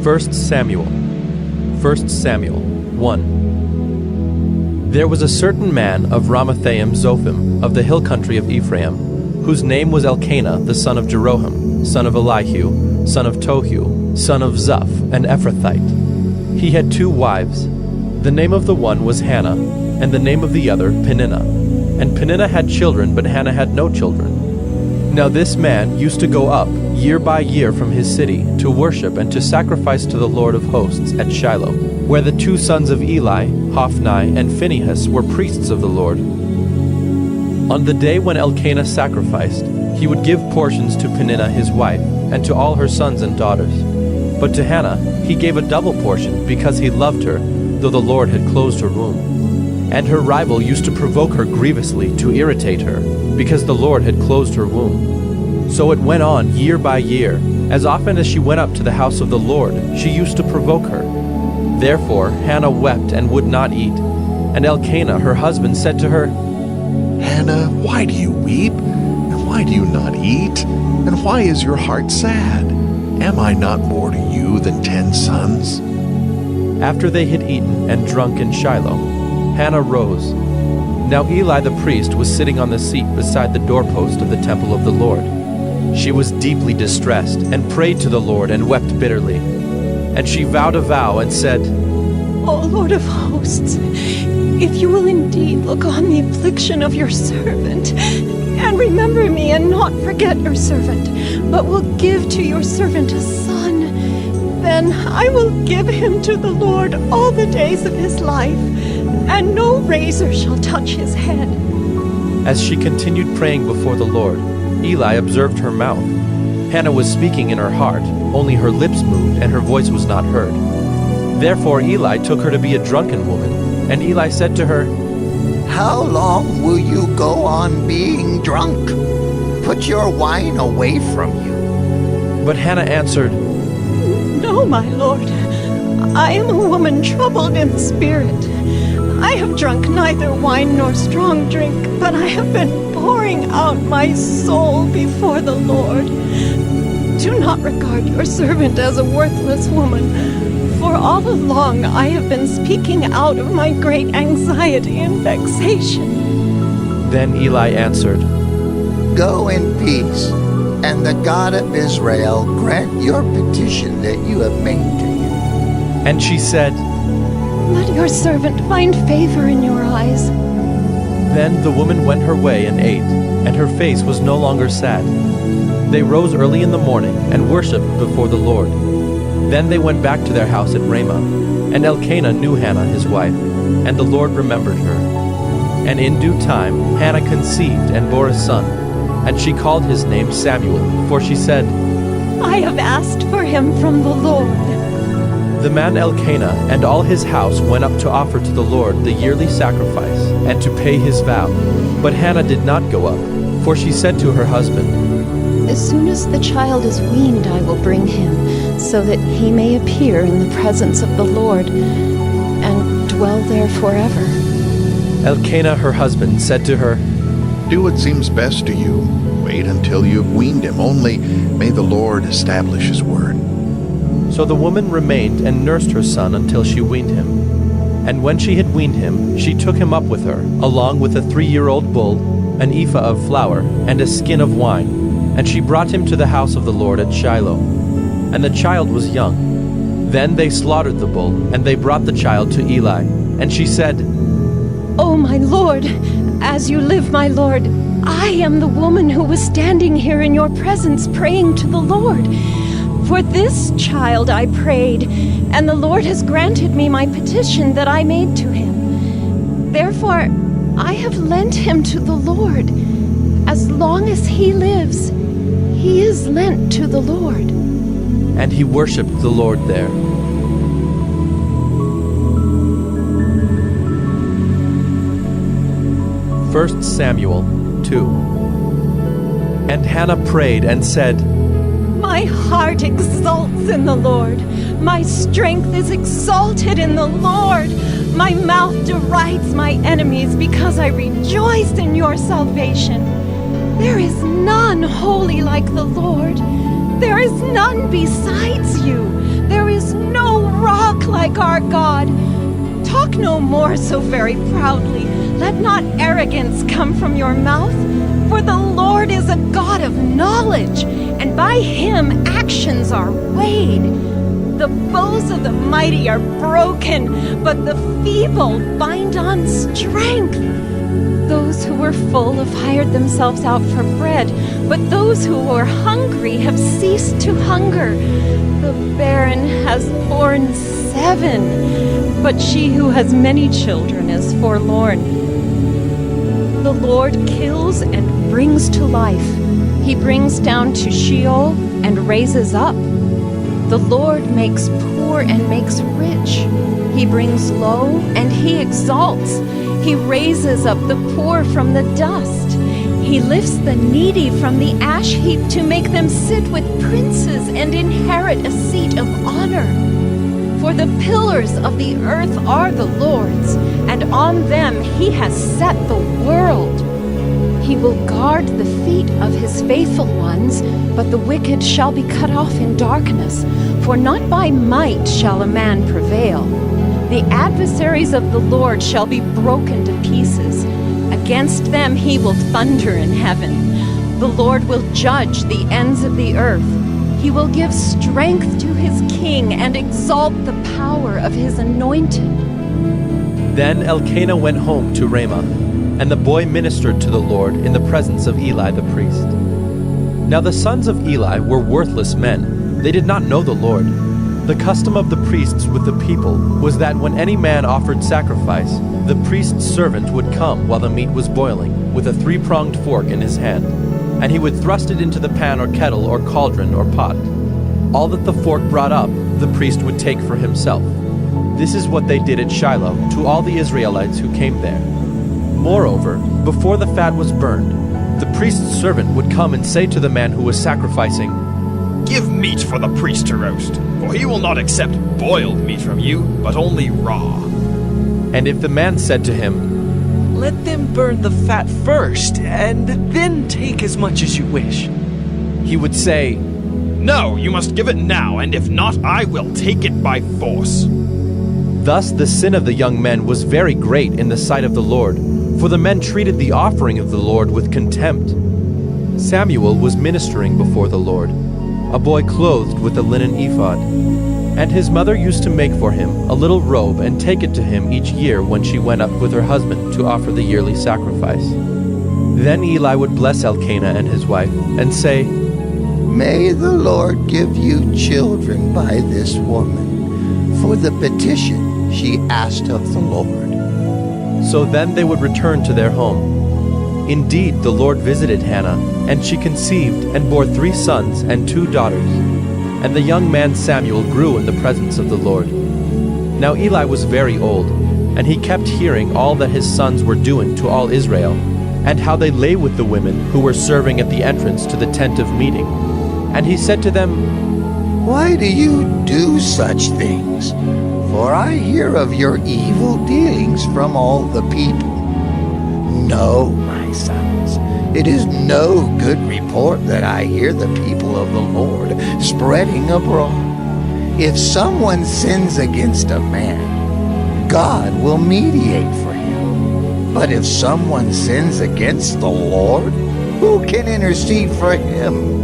1 Samuel 1. There was a certain man of Ramathaim Zophim, of the hill country of Ephraim, whose name was Elkanah the son of Jeroham, son of Elihu, son of Tohu, son of Zuph, an Ephrathite. He had 2 wives. The name of the one was Hannah, and the name of the other Peninnah. And Peninnah had children, but Hannah had no children. Now this man used to go up year by year from his city to worship and to sacrifice to the Lord of hosts at Shiloh, where the 2 sons of Eli, Hophni and Phinehas, were priests of the Lord. On the day when Elkanah sacrificed, he would give portions to Peninnah his wife, and to all her sons and daughters. But to Hannah he gave a double portion, because he loved her, though the Lord had closed her womb. And her rival used to provoke her grievously to irritate her, because the Lord had closed her womb. So it went on year by year. As often as she went up to the house of the Lord, she used to provoke her. Therefore Hannah wept and would not eat. And Elkanah her husband said to her, Hannah, why do you weep? And why do you not eat? And why is your heart sad? Am I not more to you than 10 sons? After they had eaten and drunk in Shiloh, Hannah rose. Now Eli the priest was sitting on the seat beside the doorpost of the temple of the Lord. She was deeply distressed, and prayed to the Lord, and wept bitterly. And she vowed a vow, and said, O Lord of hosts, if you will indeed look on the affliction of your servant, and remember me, and not forget your servant, but will give to your servant a son, then I will give him to the Lord all the days of his life, and no razor shall touch his head. As she continued praying before the Lord, Eli observed her mouth. Hannah was speaking in her heart, only her lips moved, and her voice was not heard. Therefore Eli took her to be a drunken woman, and Eli said to her, How long will you go on being drunk? Put your wine away from you. But Hannah answered, No, my lord, I am a woman troubled in spirit. I have drunk neither wine nor strong drink, but I have been pouring out my soul before the Lord. Do not regard your servant as a worthless woman, for all along I have been speaking out of my great anxiety and vexation. Then Eli answered, Go in peace, and the God of Israel grant your petition that you have made to him. And she said, Let your servant find favor in your eyes. Then the woman went her way and ate, and her face was no longer sad. They rose early in the morning and worshipped before the Lord. Then they went back to their house at Ramah. And Elkanah knew Hannah his wife, and the Lord remembered her. And in due time Hannah conceived and bore a son, and she called his name Samuel, for she said, I have asked for him from the Lord. The man Elkanah and all his house went up to offer to the Lord the yearly sacrifice, and to pay his vow. But Hannah did not go up, for she said to her husband, As soon as the child is weaned, I will bring him, so that he may appear in the presence of the Lord, and dwell there forever. Elkanah her husband said to her, Do what seems best to you. Wait until you have weaned him. Only may the Lord establish his word. So the woman remained and nursed her son until she weaned him. And when she had weaned him, she took him up with her, along with a 3-year-old bull, an ephah of flour, and a skin of wine. And she brought him to the house of the Lord at Shiloh. And the child was young. Then they slaughtered the bull, and they brought the child to Eli. And she said, Oh, my lord, as you live, my lord, I am the woman who was standing here in your presence praying to the Lord. For this child I prayed, and the Lord has granted me my petition that I made to him. Therefore, I have lent him to the Lord. As long as he lives, he is lent to the Lord. and he worshipped the Lord there. First Samuel 2. And Hannah prayed and said, My heart exults in the Lord. My strength is exalted in the Lord. My mouth derides my enemies because I rejoiced in your salvation. There is none holy like the Lord. There is none besides you. There is no more so very proudly. Let not arrogance come from your mouth. For the Lord is a God of knowledge, and by him actions are weighed. The bows of the mighty are broken, but the feeble bind on strength. Those who were full have hired themselves out for bread, but those who were hungry have ceased to hunger. The barren has borne 7, but she who has many children is forlorn. The Lord kills and brings to life. He brings down to Sheol and raises up. The Lord makes poor and makes rich. He brings low and he exalts. He raises up the poor from the dust. He lifts the needy from the ash heap to make them sit with princes and inherit a seat of honor. For the pillars of the earth are the Lord's, and on them he has set the world. He will guard the feet of his faithful ones, but the wicked shall be cut off in darkness. For not by might shall a man prevail. The adversaries of the Lord shall be broken to pieces. Against them he will thunder in heaven. The Lord will judge the ends of the earth. He will give strength to his king and exalt the power of his anointed. Then Elkanah went home to Ramah, and the boy ministered to the Lord in the presence of Eli the priest. Now the sons of Eli were worthless men. They did not know the Lord. The custom of the priests with the people was that when any man offered sacrifice, the priest's servant would come while the meat was boiling, with a 3-pronged fork in his hand, and he would thrust it into the pan or kettle or cauldron or pot. All that the fork brought up, the priest would take for himself. This is what they did at Shiloh to all the Israelites who came there. Moreover, before the fat was burned, the priest's servant would come and say to the man who was sacrificing, "Give meat for the priest to roast, for he will not accept boiled meat from you, but only raw." And if the man said to him, "Let them burn the fat first, and then take as much as you wish," he would say, "No, you must give it now, and if not, I will take it by force." Thus the sin of the young men was very great in the sight of the Lord, for the men treated the offering of the Lord with contempt. Samuel was ministering before the Lord, a boy clothed with a linen ephod, and his mother used to make for him a little robe and take it to him each year when she went up with her husband to offer the yearly sacrifice. Then Eli would bless Elkanah and his wife and say, May the Lord give you children by this woman, for the petition she asked of the Lord. So then they would return to their home. Indeed, the Lord visited Hannah, and she conceived and bore 3 sons and 2 daughters. And the young man Samuel grew in the presence of the Lord. Now Eli was very old, and he kept hearing all that his sons were doing to all Israel, and how they lay with the women who were serving at the entrance to the tent of meeting. And he said to them, Why do you do such things? For I hear of your evil dealings from all the people. No, my sons, it is no good report that I hear the people of the Lord spreading abroad. If someone sins against a man, God will mediate for him. But if someone sins against the Lord, who can intercede for him?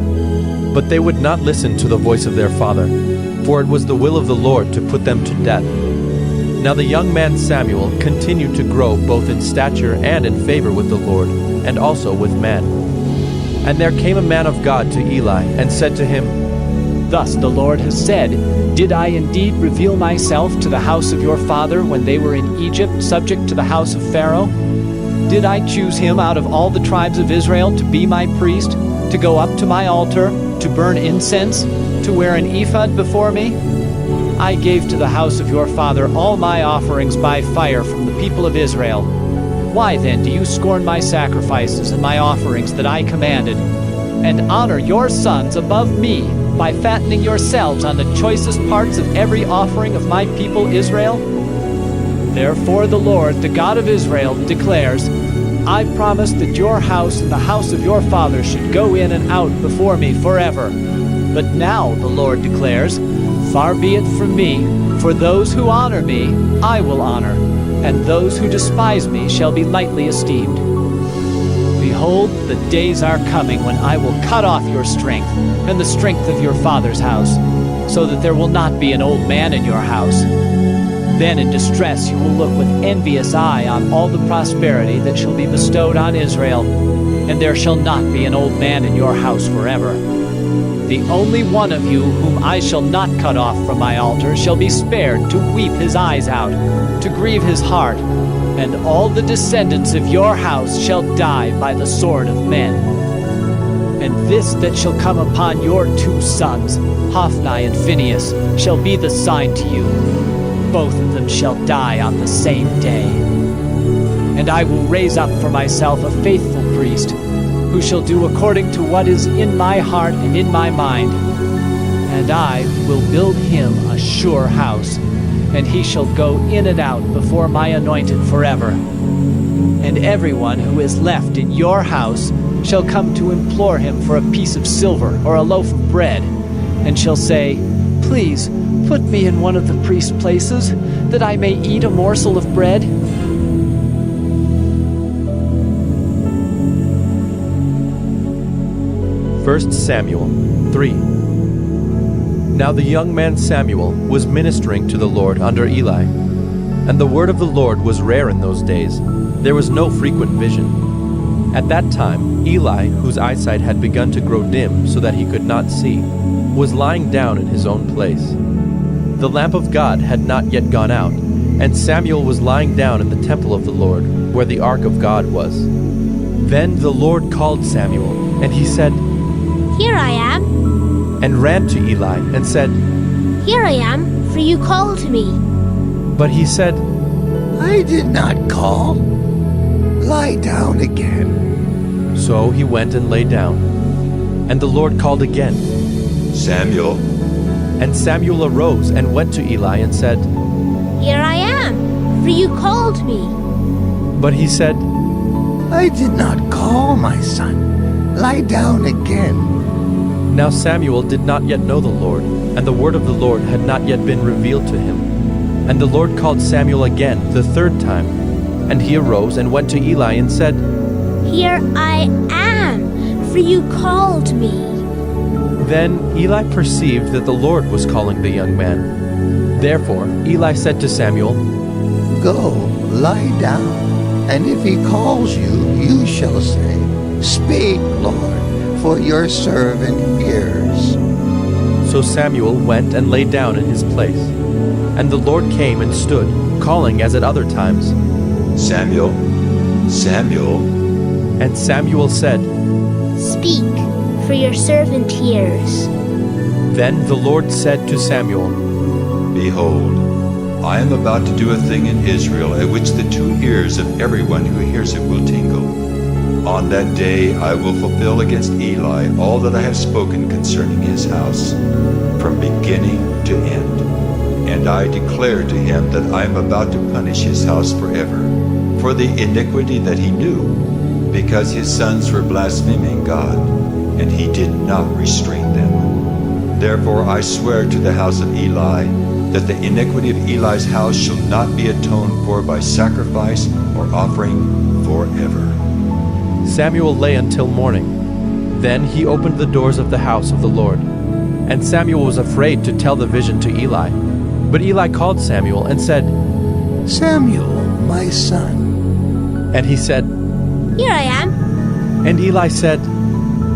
But they would not listen to the voice of their father, for it was the will of the Lord to put them to death. Now the young man Samuel continued to grow both in stature and in favor with the Lord, and also with man. And there came a man of God to Eli, and said to him, Thus the Lord has said, Did I indeed reveal myself to the house of your father when they were in Egypt, subject to the house of Pharaoh? Did I choose him out of all the tribes of Israel to be my priest, to go up to my altar, to burn incense, to wear an ephod before me? I gave to the house of your father all my offerings by fire from the people of Israel. Why then do you scorn my sacrifices and my offerings that I commanded, and honor your sons above me by fattening yourselves on the choicest parts of every offering of my people Israel? Therefore the Lord, the God of Israel, declares, I promised that your house and the house of your father should go in and out before me forever. But now, the Lord declares, Far be it from me, for those who honor me, I will honor, and those who despise me shall be lightly esteemed. Behold, the days are coming when I will cut off your strength and the strength of your father's house, so that there will not be an old man in your house. Then in distress you will look with envious eye on all the prosperity that shall be bestowed on Israel, and there shall not be an old man in your house forever. The only one of you whom I shall not cut off from my altar shall be spared to weep his eyes out, to grieve his heart, and all the descendants of your house shall die by the sword of men. And this that shall come upon your 2 sons, Hophni and Phinehas, shall be the sign to you. Both of them shall die on the same day. And I will raise up for myself a faithful priest, who shall do according to what is in my heart and in my mind. And I will build him a sure house, and he shall go in and out before my anointed forever. And everyone who is left in your house shall come to implore him for a piece of silver or a loaf of bread, and shall say, Please, put me in one of the priest's places, that I may eat a morsel of bread. First Samuel 3. Now the young man Samuel was ministering to the Lord under Eli. And the word of the Lord was rare in those days. There was no frequent vision. At that time, Eli, whose eyesight had begun to grow dim so that he could not see, was lying down in his own place. The lamp of God had not yet gone out, and Samuel was lying down in the temple of the Lord, where the ark of God was. Then the Lord called Samuel, and he said, Here I am. And ran to Eli and said, Here I am, for you called me. But he said, I did not call. Lie down again. So he went and lay down. And the Lord called again. Samuel. And Samuel arose and went to Eli and said, Here I am, for you called me. But he said, I did not call, my son. Lie down again. Now Samuel did not yet know the Lord, and the word of the Lord had not yet been revealed to him. And the Lord called Samuel again the 3rd time. And he arose and went to Eli and said, Here I am, for you called me. Then Eli perceived that the Lord was calling the young man. Therefore Eli said to Samuel, Go, lie down, and if he calls you, you shall say, Speak, Lord, for your servant hears. So Samuel went and lay down in his place. And the Lord came and stood, calling as at other times, Samuel, Samuel. And Samuel said, Speak, for your servant hears. Then the Lord said to Samuel, Behold, I am about to do a thing in Israel at which the 2 ears of everyone who hears it will tingle. On that day I will fulfill against Eli all that I have spoken concerning his house, from beginning to end. And I declare to him that I am about to punish his house forever, for the iniquity that he knew, because his sons were blaspheming God, and he did not restrain them. Therefore I swear to the house of Eli, that the iniquity of Eli's house shall not be atoned for by sacrifice or offering forever. Samuel lay until morning. Then he opened the doors of the house of the Lord. And Samuel was afraid to tell the vision to Eli. But Eli called Samuel and said, Samuel, my son. And he said, Here I am. And Eli said,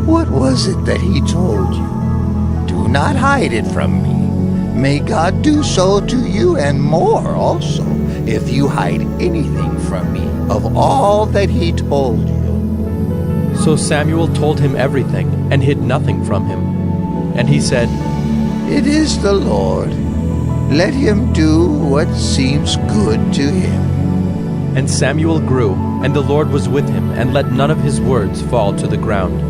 What was it that he told you? Do not hide it from me. May God do so to you and more also, if you hide anything from me of all that he told you. So Samuel told him everything, and hid nothing from him. And he said, It is the Lord. Let him do what seems good to him. And Samuel grew, and the Lord was with him, and let none of his words fall to the ground.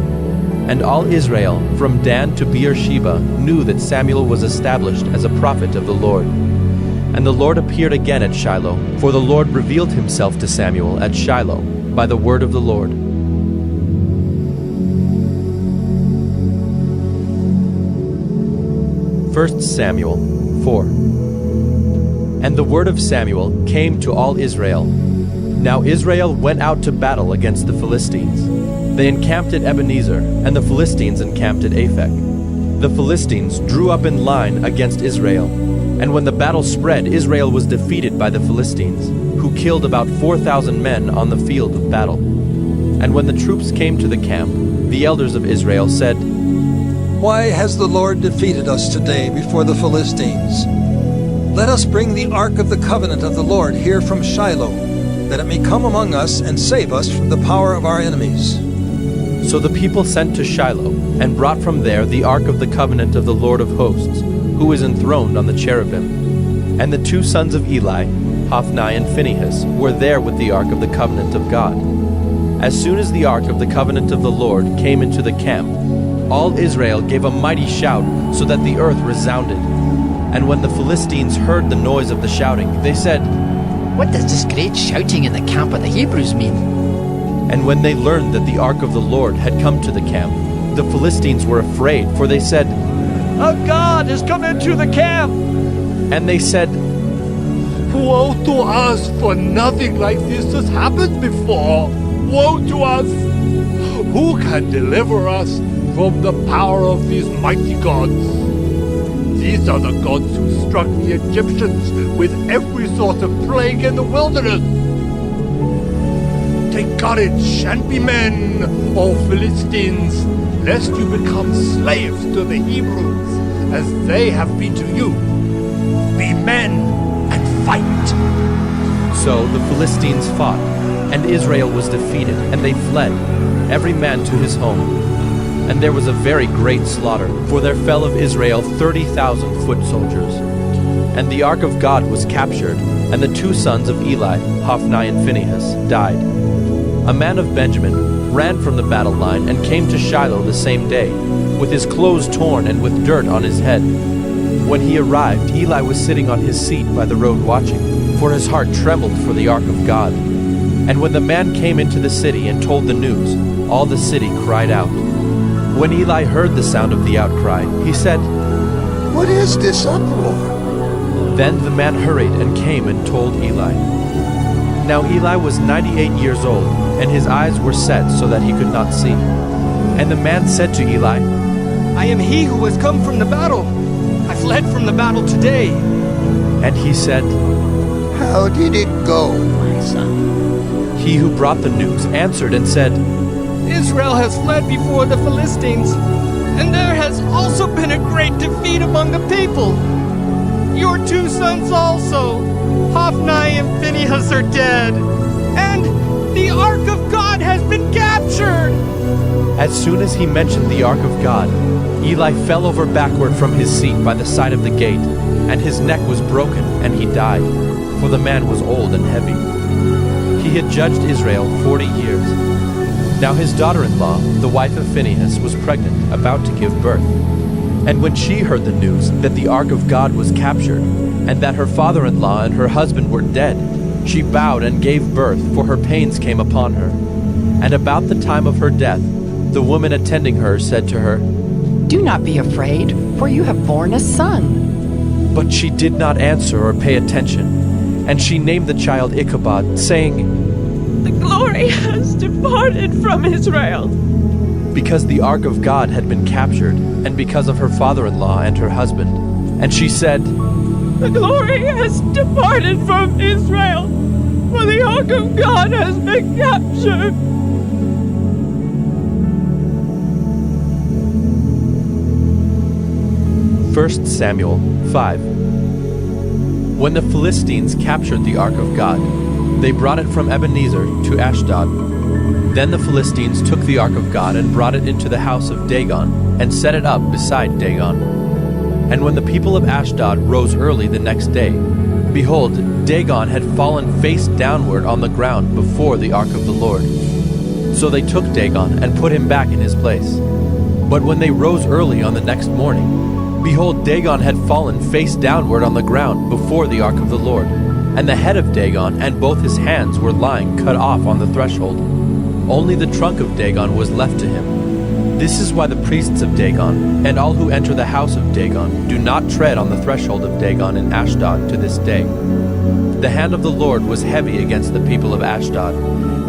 And all Israel, from Dan to Beersheba, knew that Samuel was established as a prophet of the Lord. And the Lord appeared again at Shiloh, for the Lord revealed himself to Samuel at Shiloh by the word of the Lord. 1 Samuel 4. And the word of Samuel came to all Israel. Now Israel went out to battle against the Philistines. They encamped at Ebenezer, and the Philistines encamped at Aphek. The Philistines drew up in line against Israel. And when the battle spread, Israel was defeated by the Philistines, who killed about 4,000 men on the field of battle. And when the troops came to the camp, the elders of Israel said, "Why has the Lord defeated us today before the Philistines? Let us bring the ark of the covenant of the Lord here from Shiloh, that it may come among us and save us from the power of our enemies." So the people sent to Shiloh, and brought from there the ark of the covenant of the Lord of hosts, who is enthroned on the cherubim. And the two sons of Eli, Hophni and Phinehas, were there with the ark of the covenant of God. As soon as the ark of the covenant of the Lord came into the camp, all Israel gave a mighty shout, so that the earth resounded. And when the Philistines heard the noise of the shouting, they said, "What does this great shouting in the camp of the Hebrews mean?" And when they learned that the ark of the Lord had come to the camp, the Philistines were afraid, for they said, "A god has come into the camp!" And they said, "Woe to us, for nothing like this has happened before! Woe to us! Who can deliver us from the power of these mighty gods? These are the gods who struck the Egyptians with every sort of plague in the wilderness. Take courage and be men, O Philistines, lest you become slaves to the Hebrews, as they have been to you. Be men and fight!" So the Philistines fought, and Israel was defeated, and they fled, every man to his home. And there was a very great slaughter, for there fell of Israel 30,000 foot soldiers. And the ark of God was captured, and the two sons of Eli, Hophni and Phinehas, died. A man of Benjamin ran from the battle line and came to Shiloh the same day, with his clothes torn and with dirt on his head. When he arrived, Eli was sitting on his seat by the road watching, for his heart trembled for the ark of God. And when the man came into the city and told the news, all the city cried out. When Eli heard the sound of the outcry, he said, "What is this uproar?" Then the man hurried and came and told Eli. Now Eli was 98 years old, and his eyes were set so that he could not see. And the man said to Eli, "I am he who has come from the battle. I fled from the battle today." And he said, "How did it go, my son?" He who brought the news answered and said, "Israel has fled before the Philistines, and there has also been a great defeat among the people. Your two sons also, Hophni and Phinehas, are dead, and the ark of God has been captured." As soon as he mentioned the ark of God, Eli fell over backward from his seat by the side of the gate, and his neck was broken, and he died, for the man was old and heavy. He had judged Israel 40 years. Now his daughter-in-law, the wife of Phinehas, was pregnant, about to give birth. And when she heard the news that the ark of God was captured, and that her father-in-law and her husband were dead, she bowed and gave birth, for her pains came upon her. And about the time of her death, the woman attending her said to her, "Do not be afraid, for you have borne a son." But she did not answer or pay attention, and she named the child Ichabod, saying, "The glory has departed from Israel." Because the ark of God had been captured, and because of her father-in-law and her husband. And she said, "The glory has departed from Israel, for the ark of God has been captured." First Samuel 5. When the Philistines captured the ark of God, they brought it from Ebenezer to Ashdod. Then the Philistines took the ark of God and brought it into the house of Dagon, and set it up beside Dagon. And when the people of Ashdod rose early the next day, behold, Dagon had fallen face downward on the ground before the ark of the Lord. So they took Dagon and put him back in his place. But when they rose early on the next morning, behold, Dagon had fallen face downward on the ground before the ark of the Lord, and the head of Dagon and both his hands were lying cut off on the threshold. Only the trunk of Dagon was left to him. This is why the priests of Dagon, and all who enter the house of Dagon, do not tread on the threshold of Dagon in Ashdod to this day. The hand of the Lord was heavy against the people of Ashdod,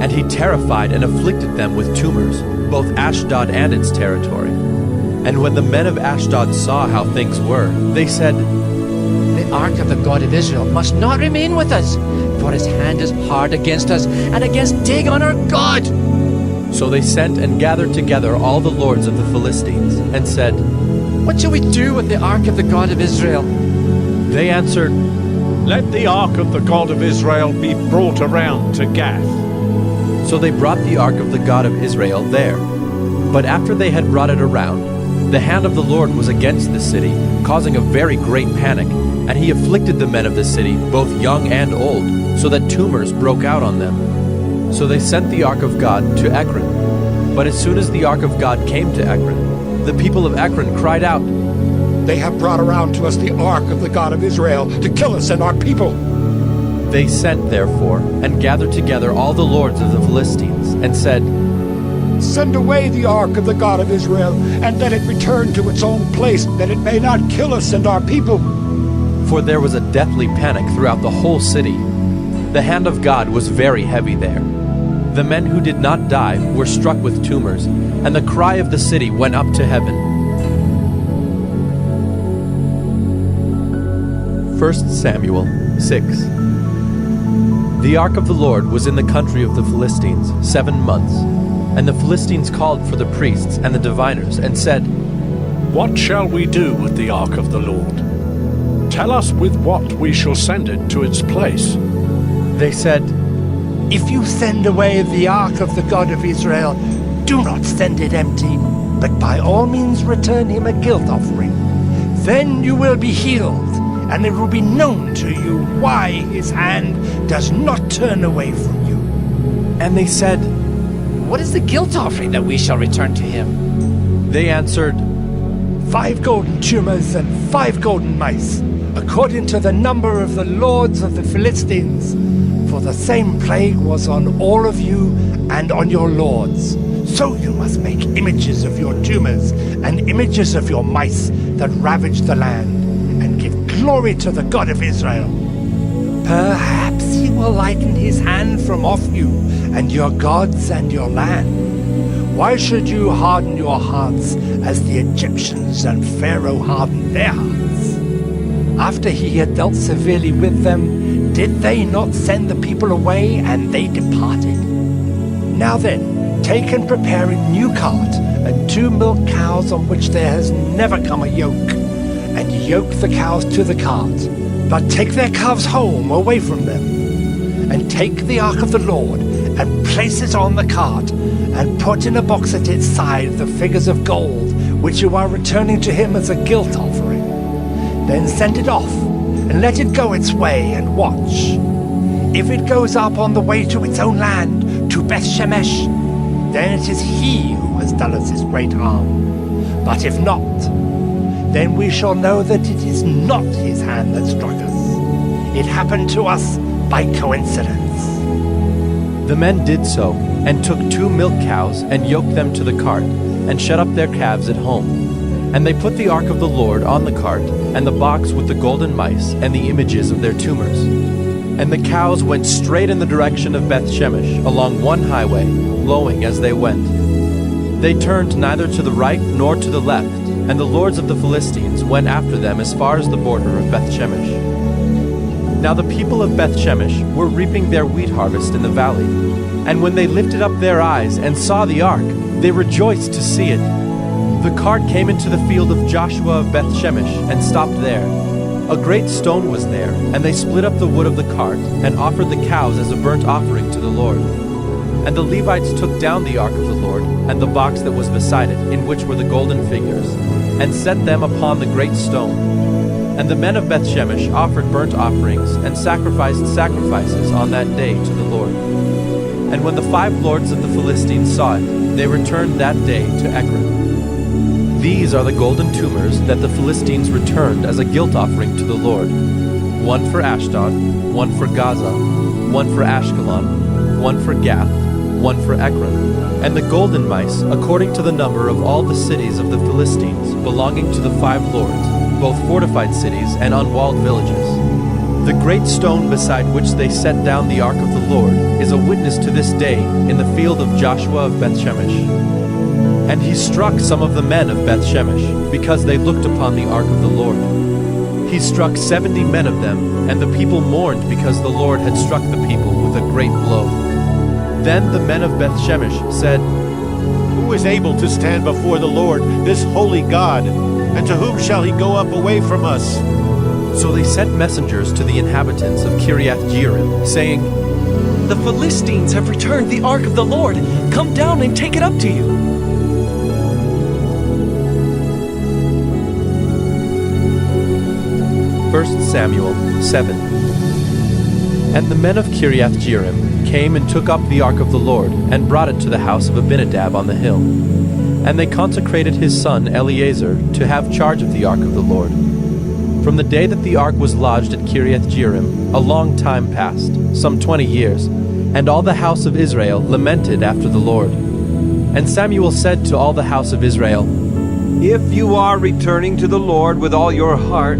and he terrified and afflicted them with tumors, both Ashdod and its territory. And when the men of Ashdod saw how things were, they said, The ark of the God of Israel must not remain with us, for his hand is hard against us and against Dagon our God. So they sent and gathered together all the lords of the Philistines, and said, What shall we do with the ark of the God of Israel? They answered, Let the ark of the God of Israel be brought around to Gath. So they brought the ark of the God of Israel there. But after they had brought it around, the hand of the Lord was against the city, causing a very great panic, and he afflicted the men of the city, both young and old, so that tumors broke out on them. So they sent the ark of God to Ekron. But as soon as the ark of God came to Ekron, the people of Ekron cried out, They have brought around to us the ark of the God of Israel to kill us and our people. They sent, therefore, and gathered together all the lords of the Philistines, and said, Send away the ark of the God of Israel, and let it return to its own place, that it may not kill us and our people. For there was a deathly panic throughout the whole city. The hand of God was very heavy there. The men who did not die were struck with tumors, and the cry of the city went up to heaven. 1 Samuel 6. The ark of the Lord was in the country of the Philistines 7 months, and the Philistines called for the priests and the diviners, and said, What shall we do with the ark of the Lord? Tell us with what we shall send it to its place. They said, If you send away the ark of the God of Israel, do not send it empty, but by all means return him a guilt offering. Then you will be healed, and it will be known to you why his hand does not turn away from you. And they said, What is the guilt offering that we shall return to him? They answered, 5 golden tumors and 5 golden mice, according to the number of the lords of the Philistines. For the same plague was on all of you and on your lords. So you must make images of your tumors and images of your mice that ravage the land, and give glory to the God of Israel. Perhaps he will lighten his hand from off you and your gods and your land. Why should you harden your hearts as the Egyptians and Pharaoh hardened their hearts? After he had dealt severely with them, did they not send the people away, and they departed? Now then, take and prepare a new cart, and 2 milk cows on which there has never come a yoke, and yoke the cows to the cart, but take their calves home away from them. And take the ark of the Lord, and place it on the cart, and put in a box at its side the figures of gold, which you are returning to him as a guilt offering. Then send it off, and let it go its way, and watch. If it goes up on the way to its own land, to Beth Shemesh, then it is he who has done us this great harm. But if not, then we shall know that it is not his hand that struck us. It happened to us by coincidence. The men did so, and took 2 milk cows, and yoked them to the cart, and shut up their calves at home. And they put the ark of the Lord on the cart, and the box with the golden mice, and the images of their tumors. And the cows went straight in the direction of Beth Shemesh, along one highway, lowing as they went. They turned neither to the right nor to the left, and the lords of the Philistines went after them as far as the border of Beth Shemesh. Now the people of Beth Shemesh were reaping their wheat harvest in the valley, and when they lifted up their eyes and saw the ark, they rejoiced to see it. The cart came into the field of Joshua of Beth Shemesh and stopped there. A great stone was there, and they split up the wood of the cart and offered the cows as a burnt offering to the Lord. And the Levites took down the ark of the Lord and the box that was beside it, in which were the golden figures, and set them upon the great stone. And the men of Beth Shemesh offered burnt offerings and sacrificed sacrifices on that day to the Lord. And when the 5 lords of the Philistines saw it, they returned that day to Ekron. These are the golden tumors that the Philistines returned as a guilt offering to the Lord. 1 for Ashdod, 1 for Gaza, 1 for Ashkelon, 1 for Gath, one for Ekron. And the golden mice, according to the number of all the cities of the Philistines, belonging to the 5 lords, both fortified cities and unwalled villages. The great stone beside which they set down the ark of the Lord is a witness to this day in the field of Joshua of Bethshemesh. And he struck some of the men of Bethshemesh, because they looked upon the ark of the Lord. He struck 70 men of them, and the people mourned because the Lord had struck the people with a great blow. Then the men of Bethshemesh said, Who is able to stand before the Lord, this holy God? And to whom shall he go up away from us? So they sent messengers to the inhabitants of Kiriath-Jearim, saying, The Philistines have returned the ark of the Lord. Come down and take it up to you. 1 Samuel 7. And the men of Kiriath-Jearim came and took up the ark of the Lord, and brought it to the house of Abinadab on the hill. And they consecrated his son Eleazar to have charge of the ark of the Lord. From the day that the ark was lodged at Kiriath-Jearim, a long time passed, some 20 years, and all the house of Israel lamented after the Lord. And Samuel said to all the house of Israel, If you are returning to the Lord with all your heart,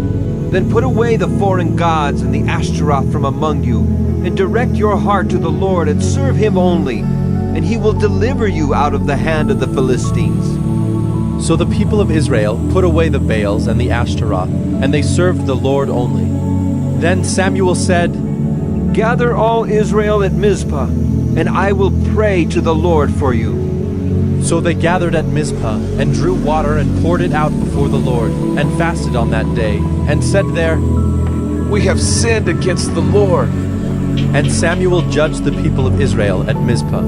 then put away the foreign gods and the Ashtaroth from among you, and direct your heart to the Lord and serve him only, and he will deliver you out of the hand of the Philistines. So the people of Israel put away the Baals and the Ashtaroth, and they served the Lord only. Then Samuel said, Gather all Israel at Mizpah, and I will pray to the Lord for you. So they gathered at Mizpah, and drew water and poured it out before the Lord, and fasted on that day, and said there, We have sinned against the Lord. And Samuel judged the people of Israel at Mizpah.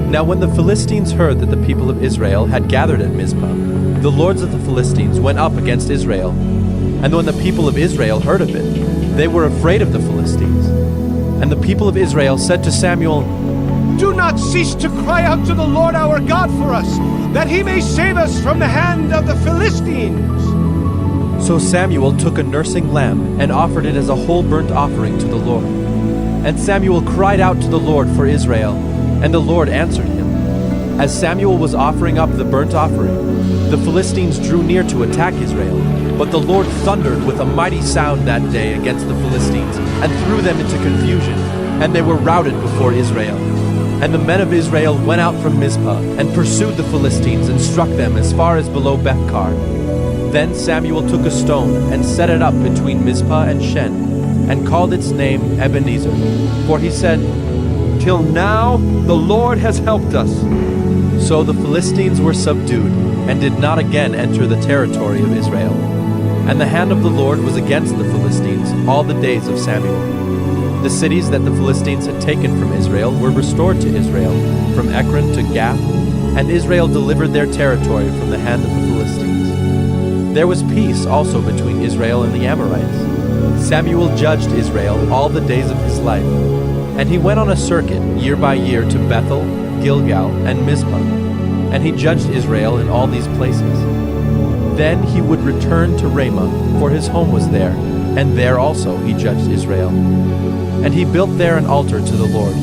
Now when the Philistines heard that the people of Israel had gathered at Mizpah, the lords of the Philistines went up against Israel. And when the people of Israel heard of it, they were afraid of the Philistines. And the people of Israel said to Samuel, Do not cease to cry out to the Lord our God for us, that he may save us from the hand of the Philistines. So Samuel took a nursing lamb and offered it as a whole burnt offering to the Lord. And Samuel cried out to the Lord for Israel, and the Lord answered him. As Samuel was offering up the burnt offering, the Philistines drew near to attack Israel. But the Lord thundered with a mighty sound that day against the Philistines, and threw them into confusion, and they were routed before Israel. And the men of Israel went out from Mizpah, and pursued the Philistines, and struck them as far as below Bethkar. Then Samuel took a stone, and set it up between Mizpah and Shen, and called its name Ebenezer. For he said, Till now the Lord has helped us. So the Philistines were subdued, and did not again enter the territory of Israel. And the hand of the Lord was against the Philistines all the days of Samuel. The cities that the Philistines had taken from Israel were restored to Israel, from Ekron to Gath, and Israel delivered their territory from the hand of the Philistines. There was peace also between Israel and the Amorites. Samuel judged Israel all the days of his life, and he went on a circuit year by year to Bethel, Gilgal, and Mizpah, and he judged Israel in all these places. Then he would return to Ramah, for his home was there, and there also he judged Israel. And he built there an altar to the Lord,